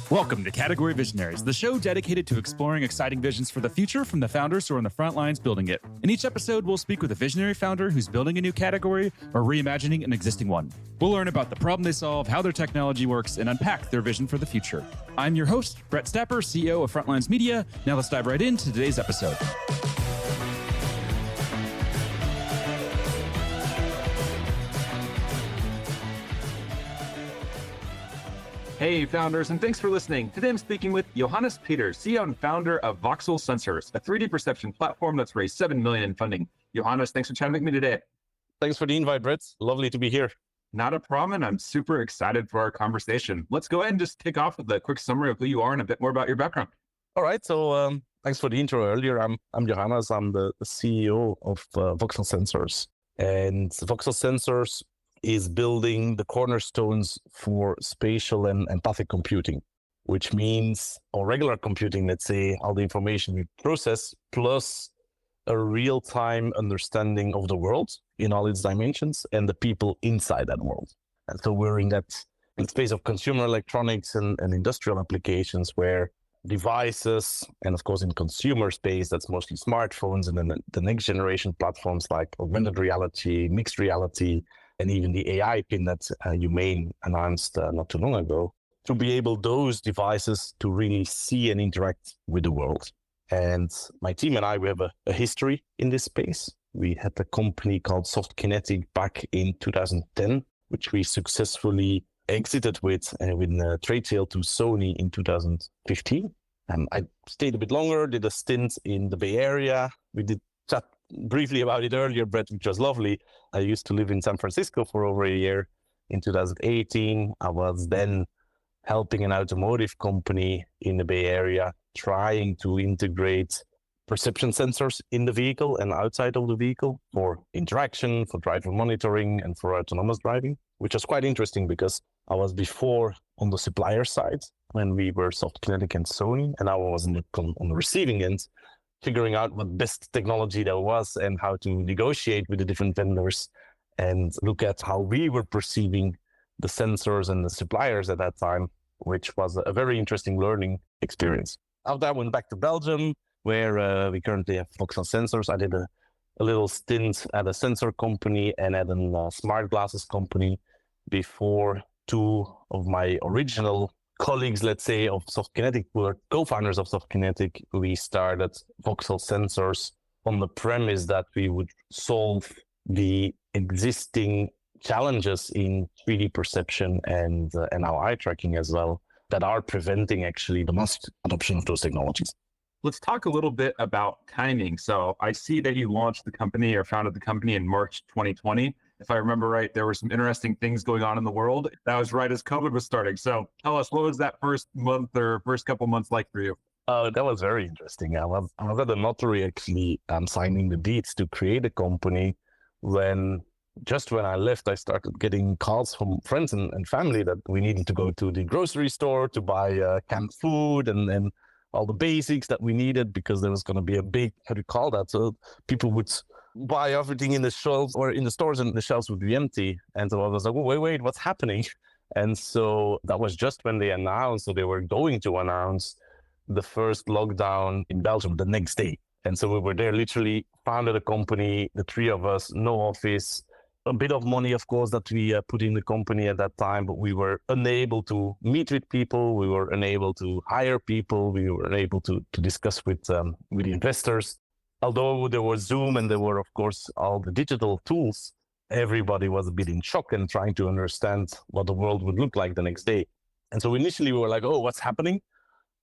Welcome to Category Visionaries, the show dedicated to exploring exciting visions for the future from the founders who are on the front lines building it. In each episode, we'll speak with a visionary founder who's building a new category or reimagining an existing one. We'll learn about the problem they solve, how their technology works, and unpack their vision for the future. I'm your host, Brett Stapper, CEO of Frontlines Media. Now let's dive right into today's episode. Hey founders, and thanks for listening. Today I'm speaking with Johannes Peeters, CEO and founder of Voxel Sensors, a 3D perception platform that's raised $7 million in funding. Johannes, thanks for chatting with me today. Thanks for the invite, Brett. Lovely to be here. Not a problem, and I'm super excited for our conversation. Let's go ahead and just kick off with a quick summary of who you are and a bit more about your background. All right, so thanks for the intro earlier. I'm Johannes. I'm the CEO of Voxel Sensors, and Voxel Sensors is building the cornerstones for spatial and empathic computing, which means our regular computing, let's say, all the information we process, plus a real-time understanding of the world in all its dimensions and the people inside that world. And so we're in that space of consumer electronics and industrial applications where devices, and of course in consumer space, that's mostly smartphones, and then the next generation platforms like augmented reality, mixed reality, and even the AI pin that Humane announced not too long ago, to be able those devices to really see and interact with the world. And my team and I, we have a history in this space. We had a company called Soft Kinetic back in 2010, which we successfully exited with a trade sale to Sony in 2015. I stayed a bit longer, did a stint in the Bay Area. We did chat briefly about it earlier, Brett, which was lovely. I used to live in San Francisco for over a year. In 2018, I was then helping an automotive company in the Bay Area, trying to integrate perception sensors in the vehicle and outside of the vehicle for interaction, for driver monitoring, and for autonomous driving, which was quite interesting because I was before on the supplier side when we were Soft Kinetic and Sony, and I was on the receiving end, figuring out what best technology there was and how to negotiate with the different vendors and look at how we were perceiving the sensors and the suppliers at that time, which was a very interesting learning experience. After that, I went back to Belgium, where we currently have Voxel Sensors. I did a little stint at a sensor company and at a smart glasses company before two of my original colleagues, let's say, of Soft Kinetic, who were co-founders of Soft Kinetic. We started Voxel Sensors on the premise that we would solve the existing challenges in 3D perception and now eye tracking as well that are preventing actually the mass adoption of those technologies. Let's talk a little bit about timing. So I see that you launched the company or founded the company in March 2020. If I remember right, there were some interesting things going on in the world. That was right as COVID was starting. So tell us, what was that first month or first couple months like for you? That was very interesting. I was at the notary actually signing the deeds to create a company when I left, I started getting calls from friends and family that we needed to go to the grocery store to buy canned food and all the basics that we needed because there was going to be a big, how do you call that? So people would buy everything in the shelves or in the stores and the shelves would be empty. And so I was like, oh, wait, what's happening? And so that was just when they announced, so they were going to announce the first lockdown in Belgium the next day. And so we were there, literally founded a company, the three of us, no office, a bit of money, of course, that we put in the company at that time, but we were unable to meet with people. We were unable to hire people. We were unable to discuss with the investors. Although there was Zoom and there were, of course, all the digital tools, everybody was a bit in shock and trying to understand what the world would look like the next day. And so initially we were like, oh, what's happening?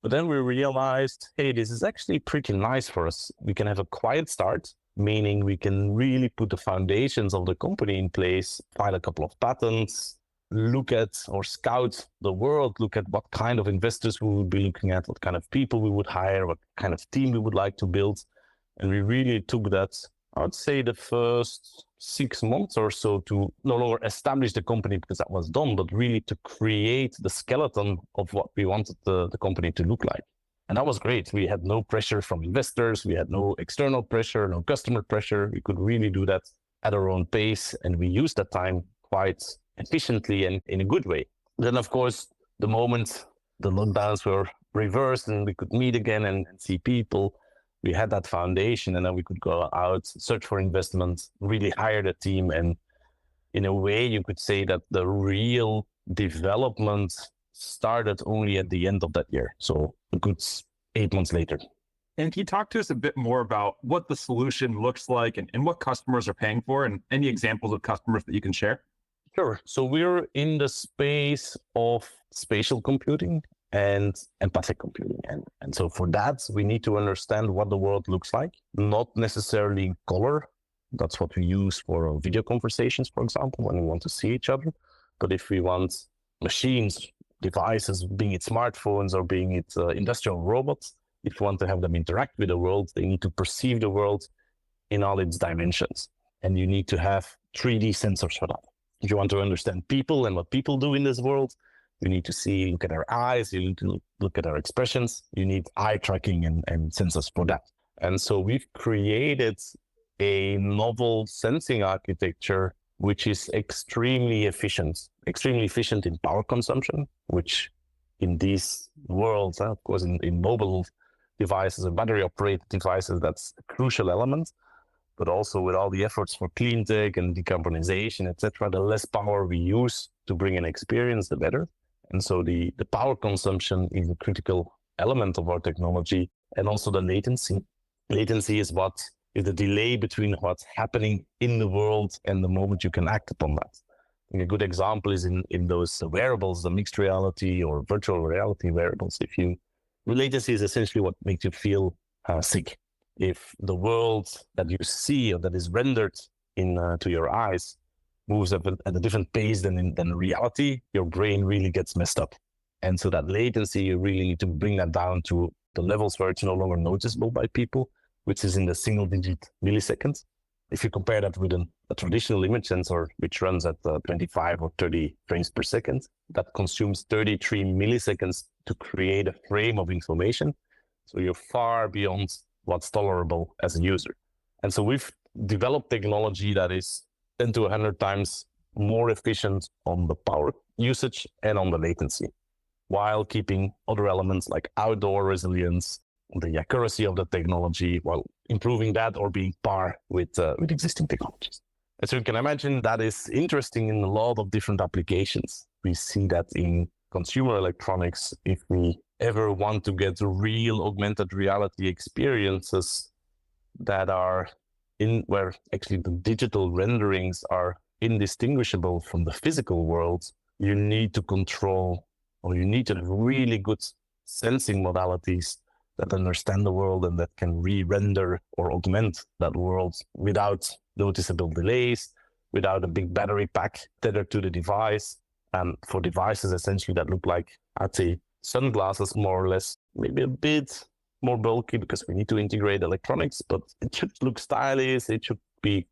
But then we realized, hey, this is actually pretty nice for us. We can have a quiet start, meaning we can really put the foundations of the company in place, file a couple of patents, look at or scout the world, look at what kind of investors we would be looking at, what kind of people we would hire, what kind of team we would like to build. And we really took that, I would say, the first 6 months or so to no longer establish the company because that was done, but really to create the skeleton of what we wanted the company to look like. And that was great. We had no pressure from investors. We had no external pressure, no customer pressure. We could really do that at our own pace. And we used that time quite efficiently and in a good way. Then, of course, the moment the lockdowns were reversed and we could meet again and see people, we had that foundation, and then we could go out, search for investments, really hire the team. And in a way, you could say that the real development started only at the end of that year. So a good 8 months later. And can you talk to us a bit more about what the solution looks like and what customers are paying for, and any examples of customers that you can share? Sure. So we're in the space of spatial computing and empathic computing. And so for that, we need to understand what the world looks like, not necessarily in color. That's what we use for video conversations, for example, when we want to see each other. But if we want machines, devices, being it smartphones or being it industrial robots, if you want to have them interact with the world, they need to perceive the world in all its dimensions. And you need to have 3D sensors for that. If you want to understand people and what people do in this world, you need to look at their eyes, you need to look at their expressions, you need eye tracking and sensors for that. And so we've created a novel sensing architecture, which is extremely efficient in power consumption, which in these worlds, of course, in mobile devices and battery operated devices, that's a crucial element. But also with all the efforts for clean tech and decarbonization, etc., the less power we use to bring an experience, the better. And so the power consumption is a critical element of our technology, and also the latency. Latency is the delay between what's happening in the world and the moment you can act upon that. And a good example is in those wearables, the mixed reality or virtual reality wearables. Latency is essentially what makes you feel sick. If the world that you see or that is rendered to your eyes moves at a different pace than reality, your brain really gets messed up. And so that latency, you really need to bring that down to the levels where it's no longer noticeable by people, which is in the single-digit milliseconds. If you compare that with a traditional image sensor, which runs at 25 or 30 frames per second, that consumes 33 milliseconds to create a frame of information. So you're far beyond what's tolerable as a user. And so we've developed technology that is 10 to 100 times more efficient on the power usage and on the latency, while keeping other elements like outdoor resilience, the accuracy of the technology, while improving that or being par with existing technologies. And so you can imagine that is interesting in a lot of different applications. We see that in consumer electronics. If we ever want to get real augmented reality experiences that are where actually the digital renderings are indistinguishable from the physical world, you need to control, or you need to have really good sensing modalities that understand the world and that can re-render or augment that world without noticeable delays, without a big battery pack tethered to the device. And for devices essentially that look like, I'd say, sunglasses more or less, maybe a bit more bulky because we need to integrate electronics, but it should look stylish, it should be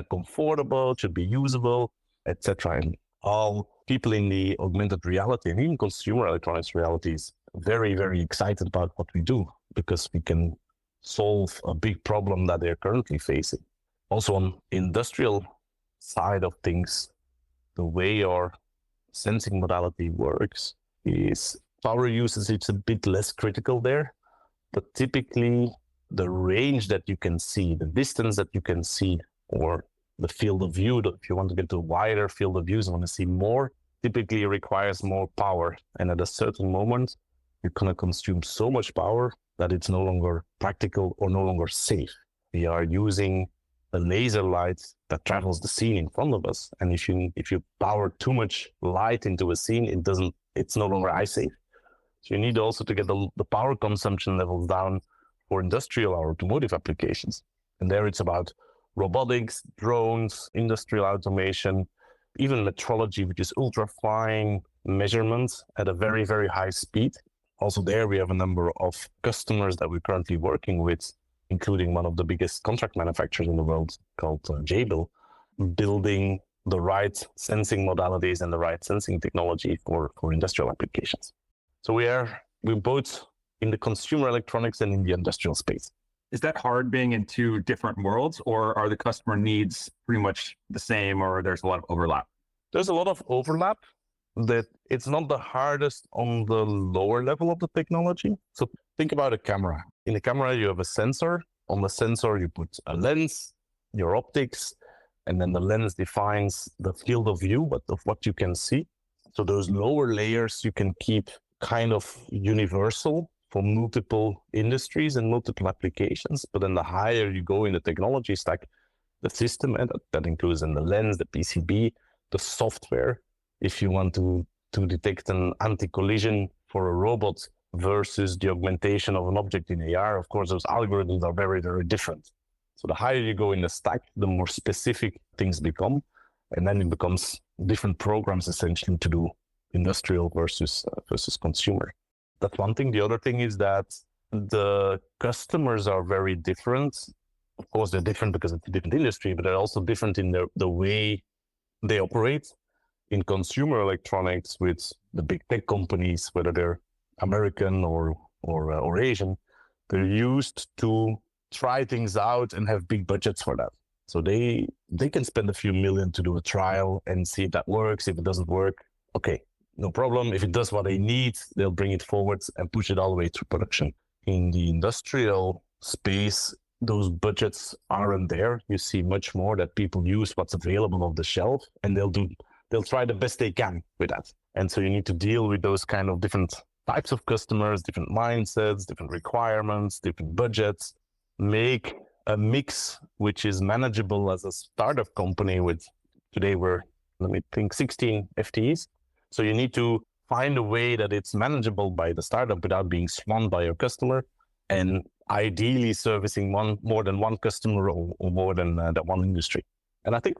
comfortable, it should be usable, etc. And all people in the augmented reality and even consumer electronics realities very, very excited about what we do because we can solve a big problem that they're currently facing. Also on industrial side of things, the way our sensing modality works is power usage, it's a bit less critical there, but typically the range that you can see, the distance that you can see, or the field of view, if you want to get to a wider field of view and want to see more, typically requires more power. And at a certain moment, you're going to consume so much power that it's no longer practical or no longer safe. We are using a laser light that travels the scene in front of us. And if you power too much light into a scene, it's no longer eye safe. So you need also to get the power consumption levels down for industrial or automotive applications. And there it's about robotics, drones, industrial automation, even metrology, which is ultra fine measurements at a very, very high speed. Also there we have a number of customers that we're currently working with, including one of the biggest contract manufacturers in the world called Jabil, building the right sensing modalities and the right sensing technology for industrial applications. So we're both in the consumer electronics and in the industrial space. Is that hard being in two different worlds, or are the customer needs pretty much the same, or there's a lot of overlap? There's a lot of overlap. that it's not the hardest on the lower level of the technology. So think about a camera. In a camera, you have a sensor. On the sensor, you put a lens, your optics, and then the lens defines the field of view, but of what you can see. So those lower layers you can keep kind of universal for multiple industries and multiple applications. But then the higher you go in the technology stack, the system, and that includes in the lens, the PCB, the software, if you want to detect an anti-collision for a robot versus the augmentation of an object in AR, of course, those algorithms are very, very different. So the higher you go in the stack, the more specific things become. And then it becomes different programs essentially to do industrial versus consumer. That's one thing. The other thing is that the customers are very different. Of course, they're different because it's a different industry, but they're also different in the way they operate. In consumer electronics with the big tech companies, whether they're American or Asian, they're used to try things out and have big budgets for that. So they can spend a few million to do a trial and see if that works. If it doesn't work, okay, no problem. If it does what they need, they'll bring it forward and push it all the way to production. In the industrial space, those budgets aren't there. You see much more that people use what's available off the shelf, and they'll try the best they can with that. And so you need to deal with those kind of different types of customers, different mindsets, different requirements, different budgets, make a mix which is manageable as a startup company with, today we're, 16 FTEs. So you need to find a way that it's manageable by the startup without being swamped by your customer, and ideally servicing more than one customer or more than that one industry. And I think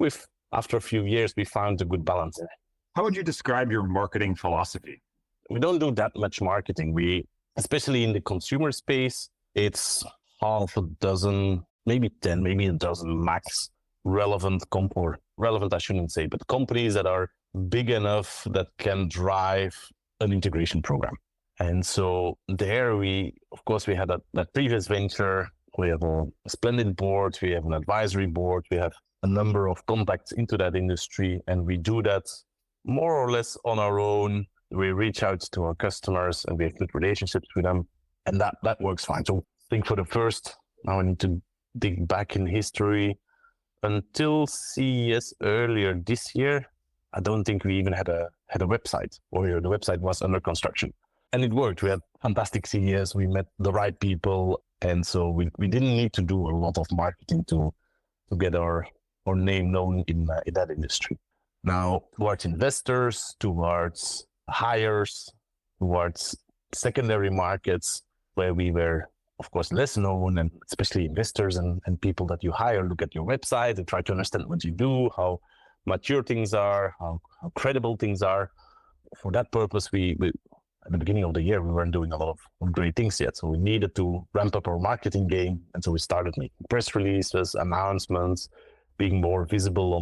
after a few years, we found a good balance in it. How would you describe your marketing philosophy? We don't do that much marketing. Especially in the consumer space, it's half a dozen, maybe 10, maybe a dozen max relevant, I shouldn't say, but companies that are big enough that can drive an integration program. And so there we had that previous venture. We have a splendid board. We have an advisory board. We have a number of contacts into that industry, and we do that more or less on our own. We reach out to our customers and we have good relationships with them, and that works fine. So I think for the first, now I need to dig back in history, until CES earlier this year, I don't think we even had a website, or the website was under construction. And it worked. We had fantastic CES. We met the right people. And so we didn't need to do a lot of marketing to get our name known in that industry. Now, towards investors, towards hires, towards secondary markets, where we were, of course, less known, and especially investors and people that you hire look at your website and try to understand what you do, how mature things are, how credible things are. For that purpose, we at the beginning of the year, we weren't doing a lot of great things yet. So we needed to ramp up our marketing game. And so we started making press releases, announcements, being more visible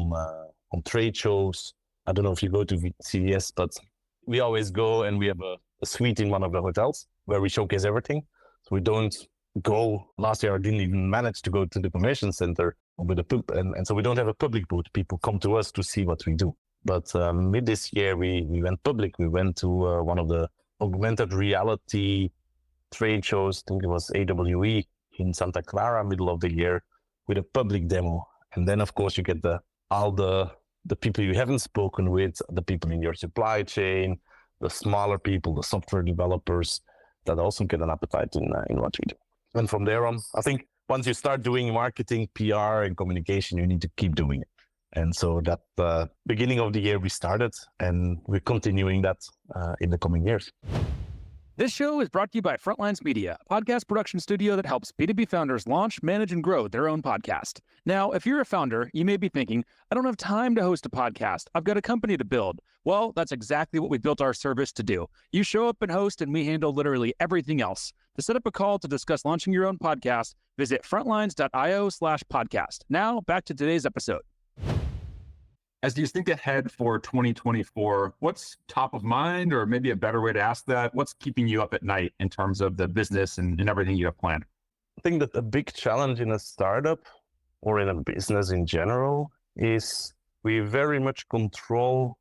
on trade shows. I don't know if you go to CES, but we always go and we have a suite in one of the hotels where we showcase everything. So we don't go, last year I didn't even manage to go to the convention center with and so we don't have a public booth. People come to us to see what we do. But mid this year, we went public. We went to one of the augmented reality trade shows. I think it was AWE in Santa Clara, middle of the year, with a public demo. And then, of course, you get all the people you haven't spoken with, the people in your supply chain, the smaller people, the software developers that also get an appetite in what we do. And from there on, I think once you start doing marketing, PR, and communication, you need to keep doing it. And so that beginning of the year we started, and we're continuing that in the coming years. This show is brought to you by Frontlines Media, a podcast production studio that helps B2B founders launch, manage, and grow their own podcast. Now, if you're a founder, you may be thinking, I don't have time to host a podcast. I've got a company to build. Well, that's exactly what we built our service to do. You show up and host, and we handle literally everything else. To set up a call to discuss launching your own podcast, visit frontlines.io/podcast. Now, back to today's episode. As you think ahead for 2024, what's top of mind, or maybe a better way to ask that, what's keeping you up at night in terms of the business and everything you have planned? I think that a big challenge in a startup or in a business in general is we very much control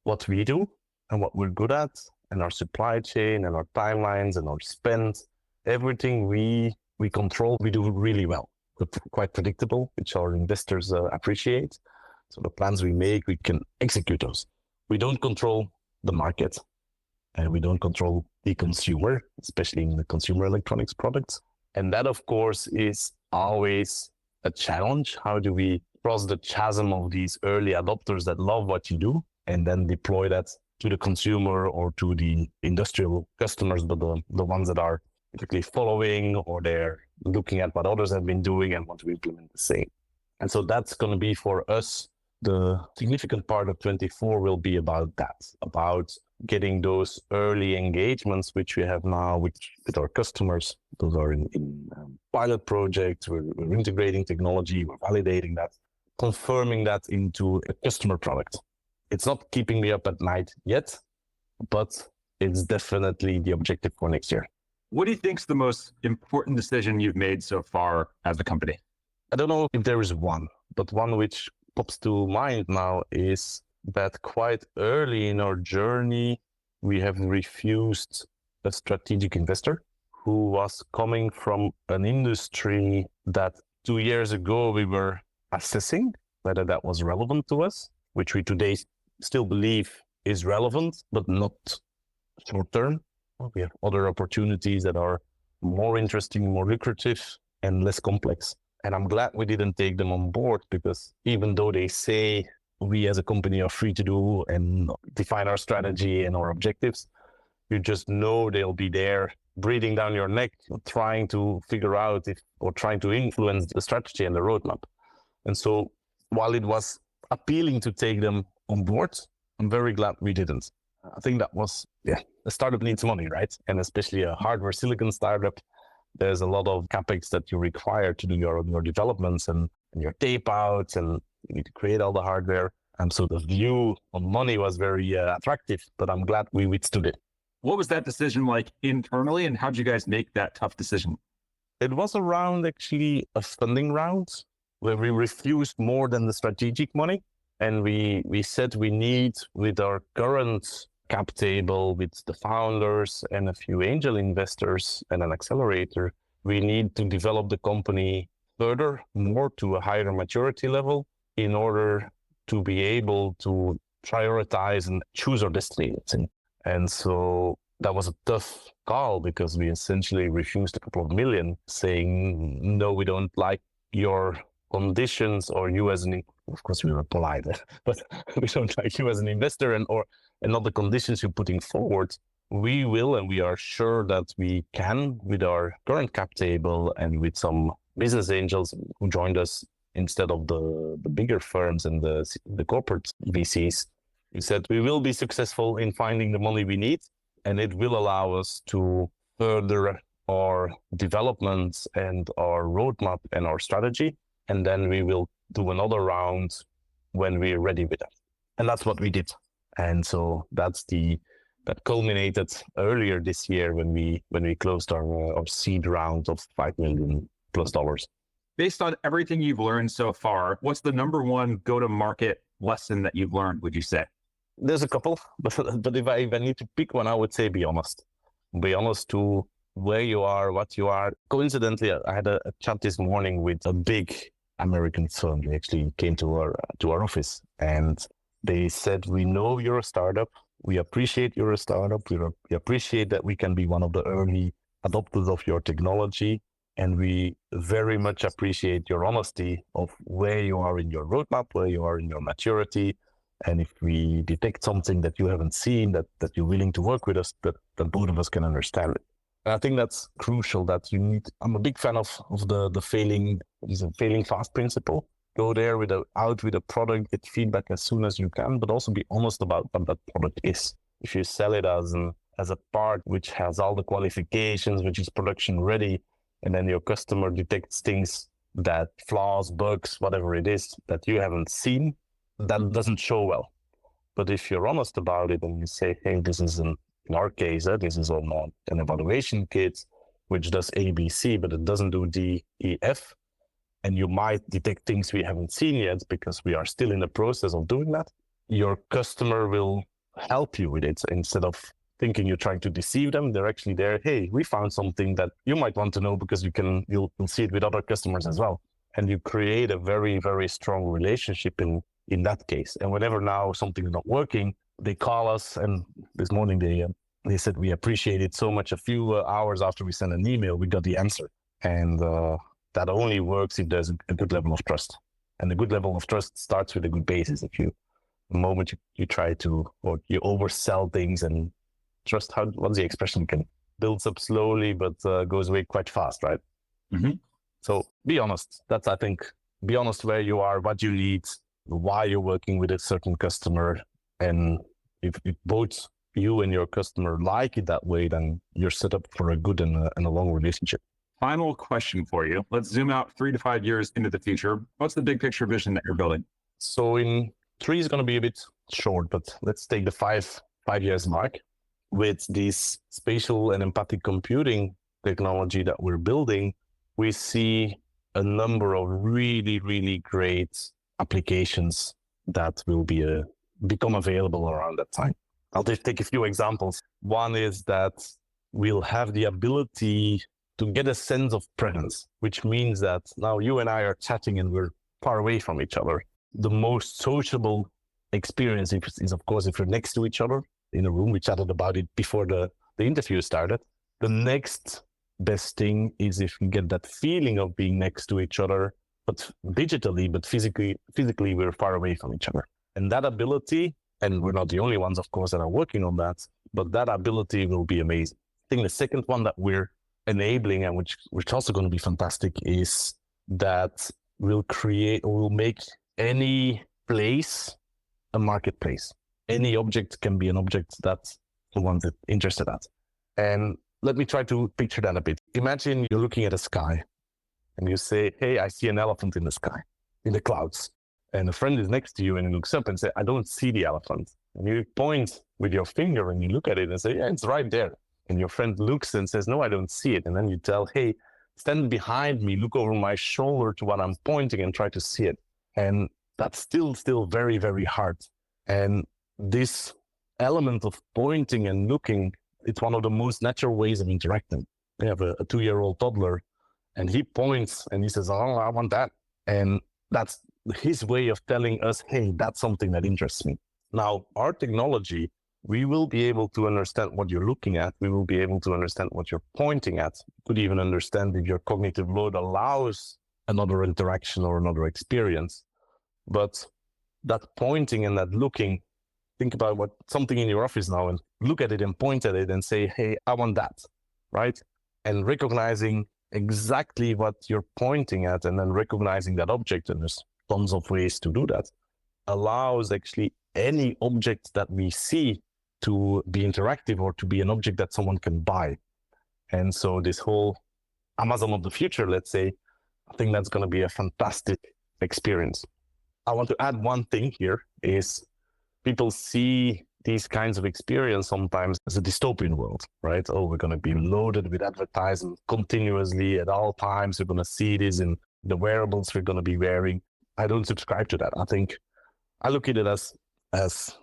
what we do, and what we're good at, and our supply chain and our timelines and our spend, everything we control, we do really well. We're quite predictable, which our investors appreciate. So the plans we make, we can execute those. We don't control the market, and we don't control the consumer, especially in the consumer electronics products. And that, of course, is always a challenge. How do we cross the chasm of these early adopters that love what you do and then deploy that to the consumer or to the industrial customers, but the ones that are typically following or they're looking at what others have been doing and want to implement the same. And so that's going to be for us, the significant part of 24 will be about that, about getting those early engagements, which we have now with our customers. Those are in pilot projects. We're integrating technology, we're validating that, confirming that into a customer product. It's not keeping me up at night yet, but it's definitely the objective for next year. What do you think is the most important decision you've made so far as a company? I don't know if there is one, but one which pops to mind now is that quite early in our journey, we have refused a strategic investor who was coming from an industry that 2 years ago we were assessing whether that was relevant to us, which we today still believe is relevant, but not short term. We have other opportunities that are more interesting, more lucrative, and less complex. And I'm glad we didn't take them on board, because even though they say we as a company are free to do and define our strategy and our objectives, you just know they'll be there breathing down your neck, trying to figure out or trying to influence the strategy and the roadmap. And so while it was appealing to take them on board, I'm very glad we didn't. I think that was, a startup needs money, right? And especially a hardware silicon startup, there's a lot of CapEx that you require to do your developments and your tape outs, and you need to create all the hardware. And so the view on money was very attractive, but I'm glad we withstood it. What was that decision like internally, and how did you guys make that tough decision? It was around actually a funding round where we refused more than the strategic money. And we said we need, with our current cap table, with the founders and a few angel investors and an accelerator, we need to develop the company further, more to a higher maturity level, in order to be able to prioritize and choose our destiny. And so that was a tough call, because we essentially refused a couple of million, saying, no, we don't like your conditions, or you as an, of course we were polite, but we don't like you as an investor and not the conditions you're putting forward. We will, and we are sure that we can, with our current cap table and with some business angels who joined us instead of the bigger firms and the corporate VCs. We said we will be successful in finding the money we need, and it will allow us to further our developments and our roadmap and our strategy. And then we will do another round when we're ready with that. And that's what we did. And so that culminated earlier this year when we closed our seed round of $5 million+. Based on everything you've learned so far, what's the number one go-to-market lesson that you've learned, would you say? There's a couple, but if I need to pick one, I would say be honest. Be honest to where you are, what you are. Coincidentally, I had a chat this morning with a big American firm. They actually came to our office, and they said, we know you're a startup. We appreciate you're a startup. We appreciate that we can be one of the early adopters of your technology. And we very much appreciate your honesty of where you are in your roadmap, where you are in your maturity. And if we detect something that you haven't seen, that you're willing to work with us, that both of us can understand it. And I think that's crucial, that you need. I'm a big fan of the failing fast principle. Go there out with a product, get feedback as soon as you can, but also be honest about what that product is. If you sell it as a part which has all the qualifications, which is production ready, and then your customer detects things, that flaws, bugs, whatever it is that you haven't seen, that doesn't show well. But if you're honest about it and you say, hey, this is in our case, this is an evaluation kit which does ABC, but it doesn't do D, E, F, and you might detect things we haven't seen yet because we are still in the process of doing that, your customer will help you with it instead of thinking you're trying to deceive them. They're actually there. Hey, we found something that you might want to know because you'll see it with other customers as well. And you create a very, very strong relationship in that case. And whenever now something's not working, they call us. And this morning they said, we appreciate it so much. A few hours after we send an email, we got the answer. And that only works if there's a good level of trust. And a good level of trust starts with a good basis. The moment you try to, or you oversell things, and trust, what's the expression, can builds up slowly, but goes away quite fast, right? Mm-hmm. So be honest. That's, I think, be honest where you are, what you need, why you're working with a certain customer. And if both you and your customer like it that way, then you're set up for a good and a long relationship. Final question for you. Let's zoom out 3 to 5 years into the future. What's the big picture vision that you're building? So in 3 is going to be a bit short, but let's take the 5 years mark. With this spatial and empathic computing technology that we're building, we see a number of really, really great applications that will become available around that time. I'll just take a few examples. One is that we'll have the ability to get a sense of presence, which means that now you and I are chatting and we're far away from each other. The most sociable experience is, of course, if you're next to each other in a room. We chatted about it before the interview started. The next best thing is if you get that feeling of being next to each other, but digitally, but physically we're far away from each other. And that ability, and we're not the only ones, of course, that are working on that, but that ability will be amazing. I think the second one that we're enabling, and which also going to be fantastic, is that we'll make any place a marketplace. Any object can be an object that someone's interested at. And let me try to picture that a bit. Imagine you're looking at a sky and you say, hey, I see an elephant in the sky, in the clouds. And a friend is next to you and he looks up and says, I don't see the elephant. And you point with your finger and you look at it and say, yeah, it's right there. And your friend looks and says, no, I don't see it. And then you tell, hey, stand behind me, look over my shoulder to what I'm pointing and try to see it. And that's still very, very hard. And this element of pointing and looking, it's one of the most natural ways of interacting. We have a 2-year-old toddler and he points and he says, oh, I want that. And that's his way of telling us, hey, that's something that interests me. Now, our technology, we will be able to understand what you're looking at. We will be able to understand what you're pointing at. Could even understand if your cognitive load allows another interaction or another experience. But that pointing and that looking, think about something in your office now and look at it and point at it and say, hey, I want that, right? And recognizing exactly what you're pointing at and then recognizing that object, and there's tons of ways to do that, allows actually any object that we see to be interactive or to be an object that someone can buy. And so this whole Amazon of the future, let's say, I think that's going to be a fantastic experience. I want to add one thing here is people see these kinds of experience sometimes as a dystopian world, right? Oh, we're going to be loaded with advertising continuously at all times. We're going to see this in the wearables we're going to be wearing. I don't subscribe to that. I look at it as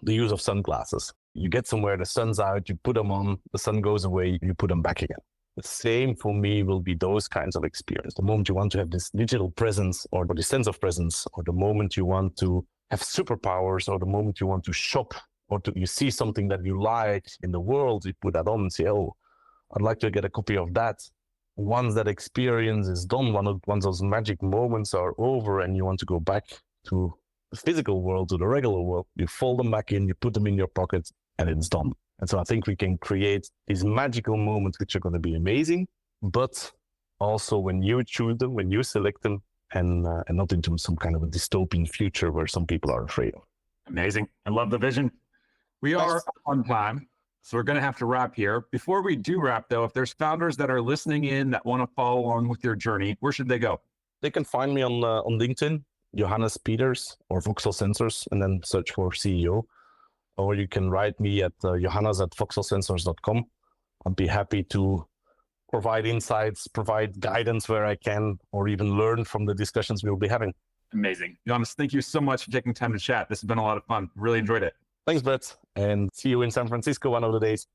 the use of sunglasses. You get somewhere, the sun's out, you put them on, the sun goes away, you put them back again. The same for me will be those kinds of experience. The moment you want to have this digital presence or the sense of presence, or the moment you want to have superpowers, or the moment you want to shop, or you see something that you like in the world, you put that on and say, oh, I'd like to get a copy of that. Once that experience is done, once those magic moments are over and you want to go back to the physical world, to the regular world, you fold them back in, you put them in your pocket, and it's done. And so I think we can create these magical moments which are going to be amazing, but also when you choose them, when you select them, and not into some kind of a dystopian future where some people are afraid of. Amazing. I love the vision. We are on time, so we're going to have to wrap here. Before we do wrap, though, if there's founders that are listening in that want to follow along with your journey, where should they go? They can find me on LinkedIn, Johannes Peeters or Voxel Sensors, and then search for CEO. Or you can write me at johannes@voxelsensors.com. I'd be happy to provide insights, provide guidance where I can, or even learn from the discussions we'll be having. Amazing. Johannes, thank you so much for taking time to chat. This has been a lot of fun. Really enjoyed it. Thanks, Brett. And see you in San Francisco one of the days.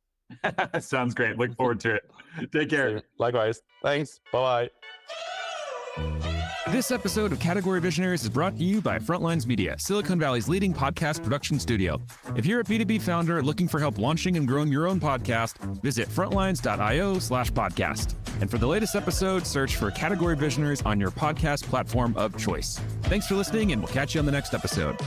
Sounds great. Look forward to it. Take care. Likewise. Thanks. Bye-bye. This episode of Category Visionaries is brought to you by Frontlines Media, Silicon Valley's leading podcast production studio. If you're a B2B founder looking for help launching and growing your own podcast, visit frontlines.io/podcast. And for the latest episode, search for Category Visionaries on your podcast platform of choice. Thanks for listening, and we'll catch you on the next episode.